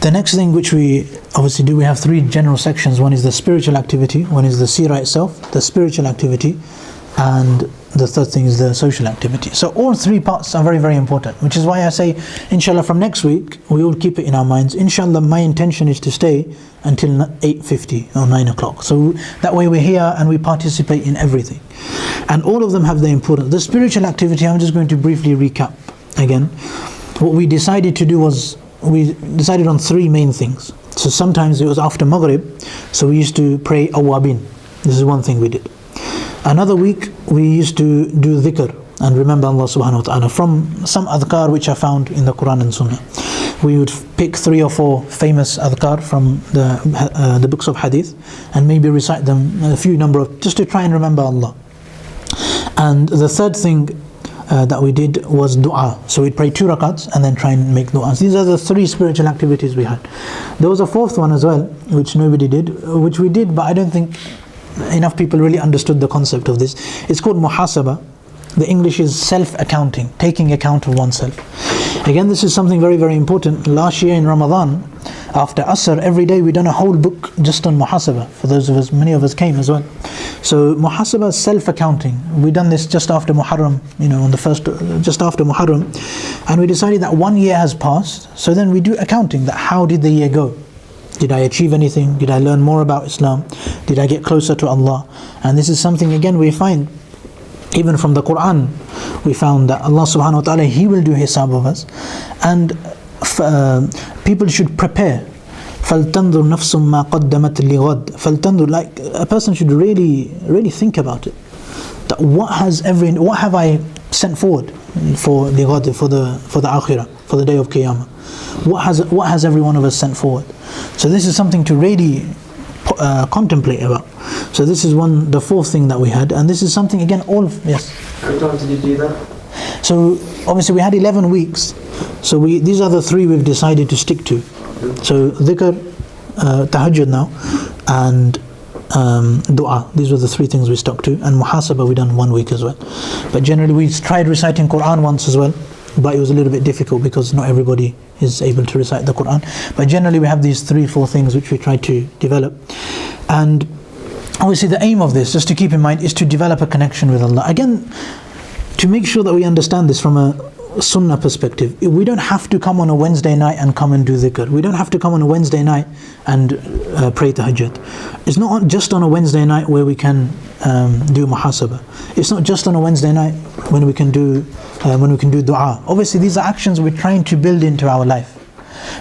The next thing which we obviously do, we have three general sections. One is the spiritual activity, one is the seerah itself, the spiritual activity, and the third thing is the social activity. So all three parts are very, very important, which is why I say, inshallah, from next week, we will keep it in our minds. Inshallah, my intention is to stay until 8:50 or 9 o'clock. So that way we're here and we participate in everything. And all of them have their importance. The spiritual activity, I'm just going to briefly recap again. What we decided to do was, we decided on three main things. So sometimes it was after Maghrib, so we used to pray awabin. This is one thing we did. Another week we used to do dhikr and remember Allah subhanahu wa ta'ala from some adhkar which are found in the Quran and Sunnah. We would pick 3 or 4 famous adhkar from the books of hadith and maybe recite them a few number of, just to try and remember Allah. And the third thing that we did was dua. So we'd pray 2 rakats and then try and make du'as. These are the 3 spiritual activities we had. There was a 4th one as well, which nobody did, which we did, but I don't think enough people really understood the concept of this. It's called muhasaba. The English is self-accounting, taking account of oneself. Again, this is something very, very important. Last year in Ramadan, after Asr, every day we done a whole book just on muhasaba. For those of us, many of us came as well. So muhasaba is self-accounting. We done this just after Muharram, on the first, just after Muharram. And we decided that 1 year has passed. So then we do accounting, that how did the year go? Did I achieve anything? Did I learn more about Islam? Did I get closer to Allah? And this is something, again, we find even from the Quran, we found that Allah subhanahu wa ta'ala, He will do hisab of us. And people should prepare. فَلْتَنْظُرْ نَفْسٌ مَا قَدَّمَتْ لِغَدْ فَلْتَنْظُرْ, like a person should really think about it. That what have I sent forward for lighad, for the akhirah, for the day of Qiyamah? What has every one of us sent forward? So this is something to really contemplate about. So this is the 4th thing that we had, and this is something, again, yes. How many times did you do that? So obviously we had 11 weeks. So these are the 3 we've decided to stick to. So dhikr, tahajjud now, and dua. These were the 3 things we stuck to. And muhasaba we done 1 week as well. But generally we tried reciting Quran once as well, but it was a little bit difficult because not everybody is able to recite the Quran. But generally we have these 3-4 things which we try to develop. And obviously the aim of this, just to keep in mind, is to develop a connection with Allah. Again, to make sure that we understand this from a sunnah perspective, we don't have to come on a Wednesday night and come and do dhikr. We don't have to come on a Wednesday night and pray tahajjud. It's not just on a Wednesday night where we can do muhasabah. It's not just on a Wednesday night when we can do dua. Obviously these are actions we're trying to build into our life.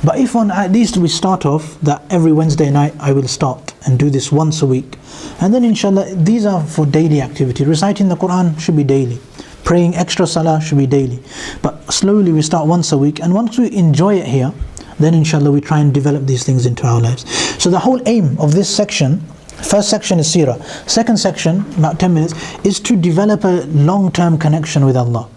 But if at least we start off that every Wednesday night I will start and do this once a week, and then inshallah these are for daily activity. Reciting the Quran should be daily. Praying extra salah should be daily. But slowly we start once a week, and once we enjoy it here, then inshallah we try and develop these things into our lives. So the whole aim of this section, first section is seerah. Second section, about 10 minutes, is to develop a long-term connection with Allah.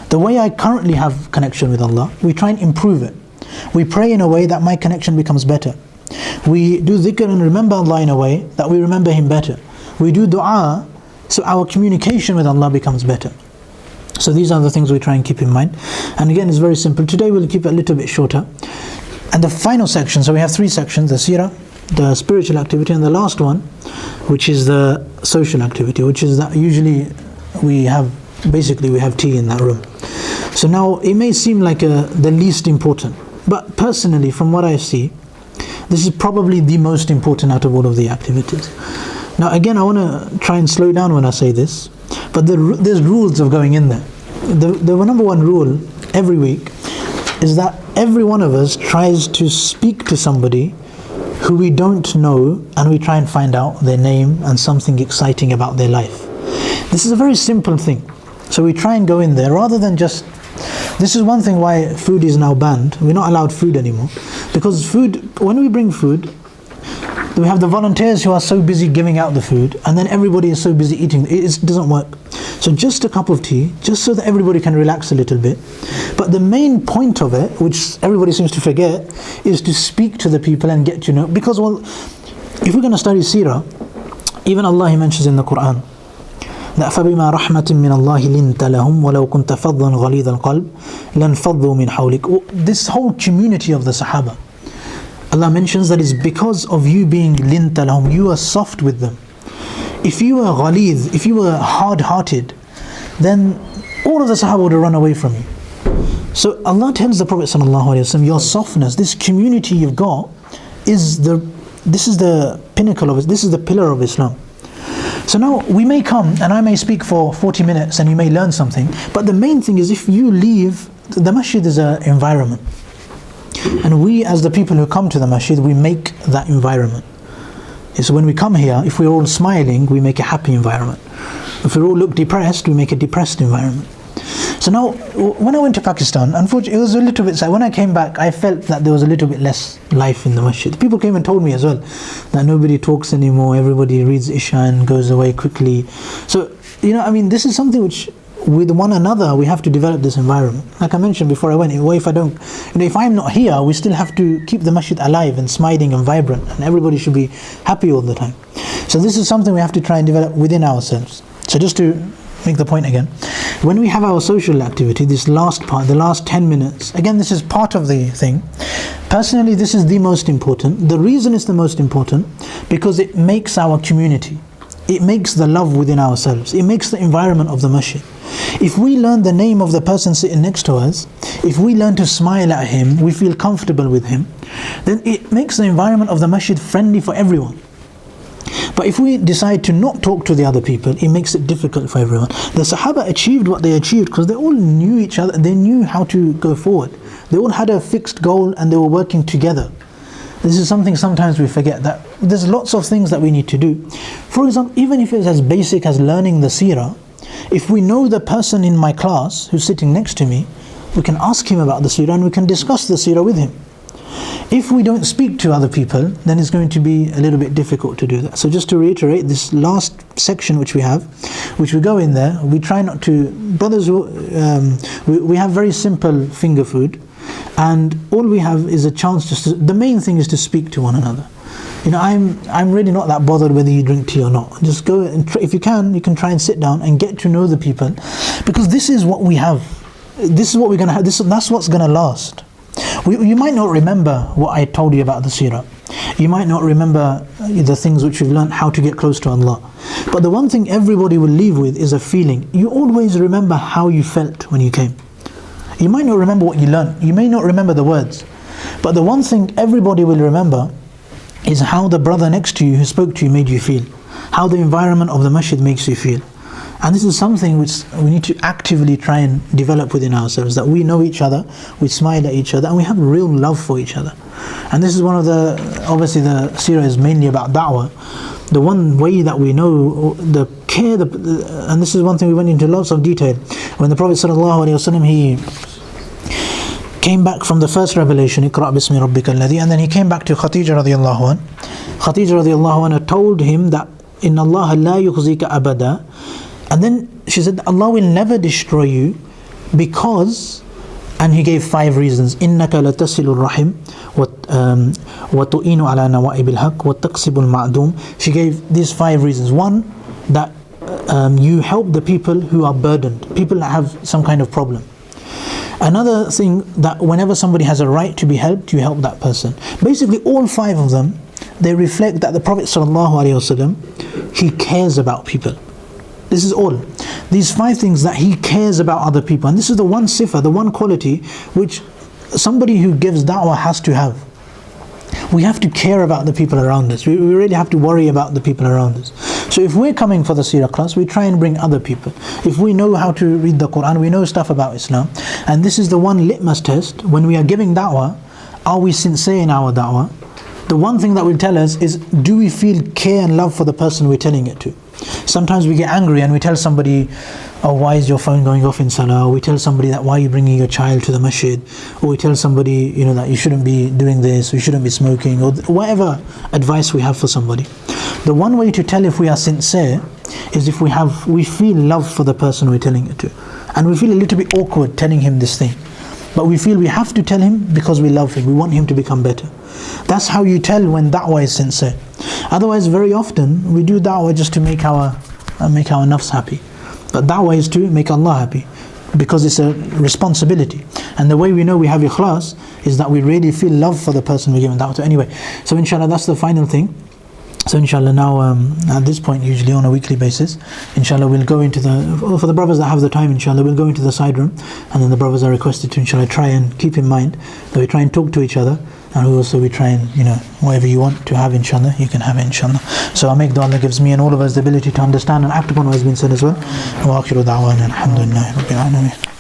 The way I currently have connection with Allah, we try and improve it. We pray in a way that my connection becomes better. We do dhikr and remember Allah in a way that we remember Him better. We do dua, so our communication with Allah becomes better. So these are the things we try and keep in mind. And again, it's very simple. Today we'll keep it a little bit shorter. And the final section, so we have 3 sections, the seerah, the spiritual activity, and the last one, which is the social activity, which is that usually we have tea in that room. So now it may seem like the least important, but personally from what I see, this is probably the most important out of all of the activities. Now again, I want to try and slow down when I say this, but there's rules of going in there. The number 1 rule every week is that every one of us tries to speak to somebody who we don't know, and we try and find out their name and something exciting about their life. This is a very simple thing. So we try and go in there rather than just... This is one thing why food is now banned. We're not allowed food anymore. Because when we bring food, we have the volunteers who are so busy giving out the food, and then everybody is so busy eating. It doesn't work. So just a cup of tea, just so that everybody can relax a little bit. But the main point of it, which everybody seems to forget, is to speak to the people and get to know. Because, if we're going to study seerah, even Allah, He mentions in the Quran that فَبِمَا رَحْمَةٍ مِّنَ اللَّهِ لِنْتَ لَهُمْ وَلَوْ كُنْتَ فَضًّا غَلِيظَ الْقَلْبِ لَانْفَضُّوا مِنْ حَوْلِكَ. This whole community of the Sahaba, Allah mentions that it's because of you being linta lahum, you are soft with them. If you were ghalidh, if you were hard-hearted, then all of the Sahaba would have run away from you. So Allah tells the Prophet ﷺ, your softness, this community you've got, this is the pinnacle of it, this is the pillar of Islam. So now we may come and I may speak for 40 minutes and you may learn something, but the main thing is if you leave, the masjid is an environment. And we as the people who come to the masjid, we make that environment. So when we come here, if we're all smiling, we make a happy environment. If we all look depressed, we make a depressed environment. So now, when I went to Pakistan, unfortunately, it was a little bit sad. When I came back, I felt that there was a little bit less life in the masjid. People came and told me as well that nobody talks anymore, everybody reads Isha and goes away quickly. So, this is something which, with one another, we have to develop this environment. Like I mentioned before I went, if I'm not here, we still have to keep the masjid alive and smiling and vibrant, and everybody should be happy all the time. So this is something we have to try and develop within ourselves. So just to make the point again, when we have our social activity, this last part, the last 10 minutes, again this is part of the thing. Personally, this is the most important. The reason it's the most important, because it makes our community, it makes the love within ourselves, it makes the environment of the masjid. If we learn the name of the person sitting next to us, if we learn to smile at him, we feel comfortable with him, then it makes the environment of the masjid friendly for everyone. But if we decide to not talk to the other people, it makes it difficult for everyone. The Sahaba achieved what they achieved because they all knew each other, they knew how to go forward. They all had a fixed goal and they were working together. This is something sometimes we forget, that there's lots of things that we need to do. For example, even if it's as basic as learning the seerah, if we know the person in my class who's sitting next to me, we can ask him about the seerah and we can discuss the seerah with him. If we don't speak to other people, then it's going to be a little bit difficult to do that. So just to reiterate, this last section which we have, which we go in there, we try not to, brothers, we have very simple finger food, and all we have is a chance just to, the main thing is to speak to one another. I'm really not that bothered whether you drink tea or not. Just go and if you can try and sit down and get to know the people, because this is what we have. This is what we're going to have. That's what's going to last. You might not remember what I told you about the seerah. You might not remember the things which you've learned, how to get close to Allah. But the one thing everybody will leave with is a feeling. You always remember how you felt when you came. You might not remember what you learned. You may not remember the words. But the one thing everybody will remember is how the brother next to you who spoke to you made you feel. How the environment of the masjid makes you feel. And this is something which we need to actively try and develop within ourselves, that we know each other, we smile at each other, and we have real love for each other. And this is one of the, obviously the seerah is mainly about da'wah. The one way that we know the care, and this is one thing we went into lots of detail. When the Prophet ﷺ, he came back from the first revelation, Iqra' bismi rabbika alladhi, and then he came back to Khadija radiallahu anha. Khadija radiallahu anha told him that, Inna Allah la yukhzika abada. And then she said, Allah will never destroy you because, and he gave 5 reasons. إِنَّكَ لَتَصِلُ الرَّحِمِ وَتُؤِينُ عَلَى نَوَائِبِ الْحَقِّ وَتَقْسِبُ الْمَعْدُومِ. She gave these 5 reasons. One, that you help the people who are burdened, people that have some kind of problem. Another thing, that whenever somebody has a right to be helped, you help that person. Basically all 5 of them, they reflect that the Prophet ﷺ, he cares about people. This is all. These 5 things, that he cares about other people. And this is the one sifah, the one quality which somebody who gives da'wah has to have. We have to care about the people around us. We really have to worry about the people around us. So if we're coming for the seerah class, we try and bring other people. If we know how to read the Quran, we know stuff about Islam. And this is the one litmus test. When we are giving da'wah, are we sincere in our da'wah? The one thing that will tell us is, do we feel care and love for the person we're telling it to? Sometimes we get angry and we tell somebody, oh, why is your phone going off in salah? Or we tell somebody that, why are you bringing your child to the masjid? Or we tell somebody, that you shouldn't be doing this, you shouldn't be smoking, or whatever advice we have for somebody. The one way to tell if we are sincere is if we feel love for the person we're telling it to. And we feel a little bit awkward telling him this thing. But we feel we have to tell him because we love him, we want him to become better. That's how you tell when da'wah is sincere. Otherwise, very often we do da'wah just to make our nafs happy. But da'wah is to make Allah happy. because it's a responsibility. And the way we know we have ikhlas is that we really feel love for the person we're giving da'wah to anyway. So inshallah, that's the final thing. So inshallah now, at this point, usually on a weekly basis, inshallah we'll go into for the brothers that have the time, inshallah we'll go into the side room, and then the brothers are requested to inshallah try and keep in mind that we try and talk to each other, and also we try and, whatever you want to have, inshallah, you can have it, inshallah. So I make dua Allah gives me and all of us the ability to understand and act upon what has been said as well. Wa akhiru da'wana alhamdulillahi rabbil alamin.